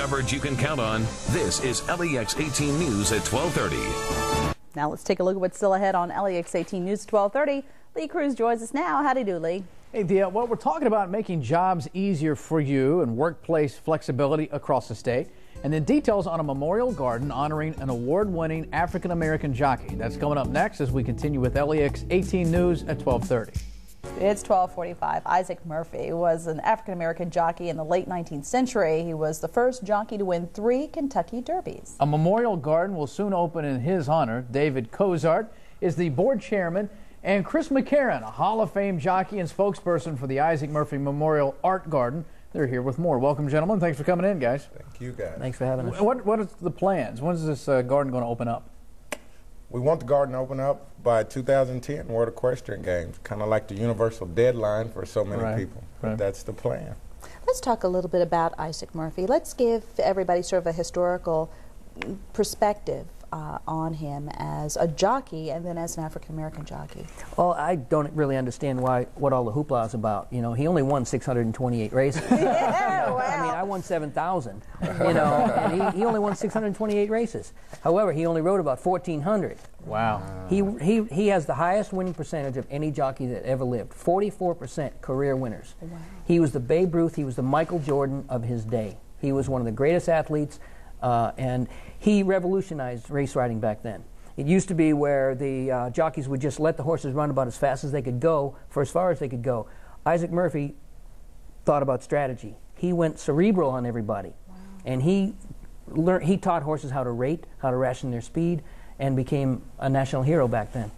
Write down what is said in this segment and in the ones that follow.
Coverage you can count on. This is LEX 18 News at 12:30. Now let's take a look at what's still ahead on LEX 18 News at 12:30. Lee Cruz joins us now. Howdy do, Lee. Hey, Dia. Well, we're talking about making jobs easier for you and workplace flexibility across the state. And then details on a memorial garden honoring an award-winning African-American jockey. That's coming up next as we continue with LEX 18 News at 12:30. It's 12:45. Isaac Murphy was an African-American jockey in the late 19th century. He was the first jockey to win 3 Kentucky Derbies. A memorial garden will soon open in his honor. David Cozart is the board chairman, and Chris McCarron, a Hall of Fame jockey and spokesperson for the Isaac Murphy Memorial Art Garden. They're here with more. Welcome, gentlemen. Thanks for coming in, guys. Thank you, guys. Thanks for having us. What are the plans? When is this garden going to open up? We want the garden to open up by 2010, World Equestrian Games, kind of like the universal deadline for so many people. But that's the plan. Let's talk a little bit about Isaac Murphy. Let's give everybody sort of a historical perspective on him as a jockey and then as an African-American jockey. Well, I don't really understand what all the hoopla is about. You know, he only won 628 races. Yeah, wow. I mean, I won 7,000. You know, and he only won 628 races. However, he only rode about 1,400. Wow. He has the highest winning percentage of any jockey that ever lived. 44% career winners. Wow. He was the Babe Ruth. He was the Michael Jordan of his day. He was one of the greatest athletes. And he revolutionized race riding back then. It used to be where the jockeys would just let the horses run about as fast as they could go for as far as they could go. Isaac Murphy thought about strategy. He went cerebral on everybody. Wow. And he taught horses how to rate, how to ration their speed, and became a national hero back then.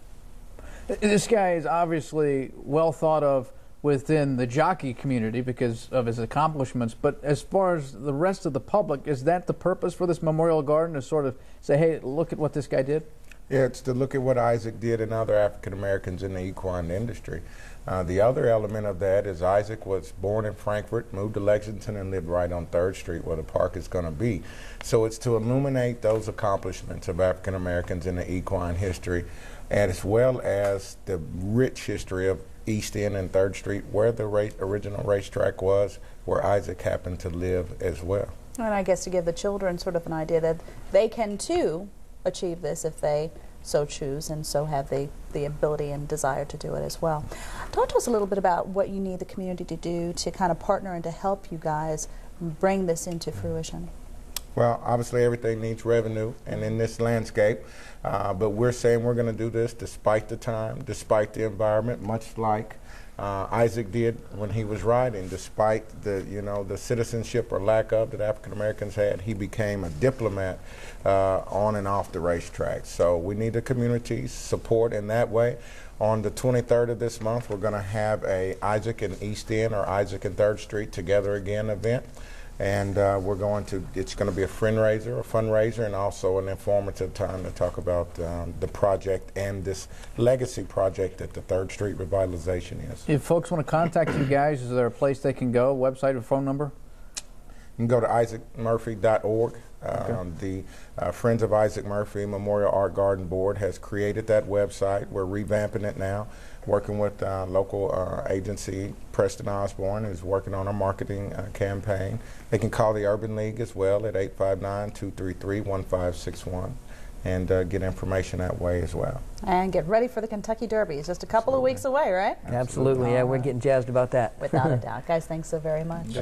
This guy is obviously well thought of within the jockey community because of his accomplishments, but as far as the rest of the public, is that the purpose for this memorial garden, to sort of say, hey, look at what this guy did? Yeah, it's to look at what Isaac did and other African Americans in the equine industry. The other element of that is Isaac was born in Frankfort, moved to Lexington, and lived right on 3rd Street where the park is going to be. So it's to illuminate those accomplishments of African Americans in the equine history, as well as the rich history of East End and 3rd Street, where the original racetrack was, where Isaac happened to live as well. And I guess to give the children sort of an idea that they can too achieve this if they so choose and so have the ability and desire to do it as well. Talk to us a little bit about what you need the community to do to kind of partner and to help you guys bring this into fruition. Well, obviously everything needs revenue, and in this landscape, but we're saying we're going to do this despite the time, despite the environment, much like Isaac did when he was riding. Despite the citizenship or lack of that African Americans had, he became a diplomat on and off the racetrack. So we need the community's support in that way. On the 23rd of this month, we're going to have a Isaac and East End or Isaac and 3rd Street Together Again event. And it's going to be a fundraiser, and also an informative time to talk about the project and this legacy project that the 3rd Street Revitalization is. If folks want to contact you guys, is there a place they can go, website or phone number? You can go to isaacmurphy.org. The Friends of Isaac Murphy Memorial Art Garden Board has created that website. We're revamping it now, working with local agency. Preston Osborne is working on a marketing campaign. They can call the Urban League as well at 859-233-1561 and get information that way as well. And get ready for the Kentucky Derby. It's just a couple of weeks away, right? Absolutely. Yeah, we're getting jazzed about that. Without a doubt. Guys, thanks so very much.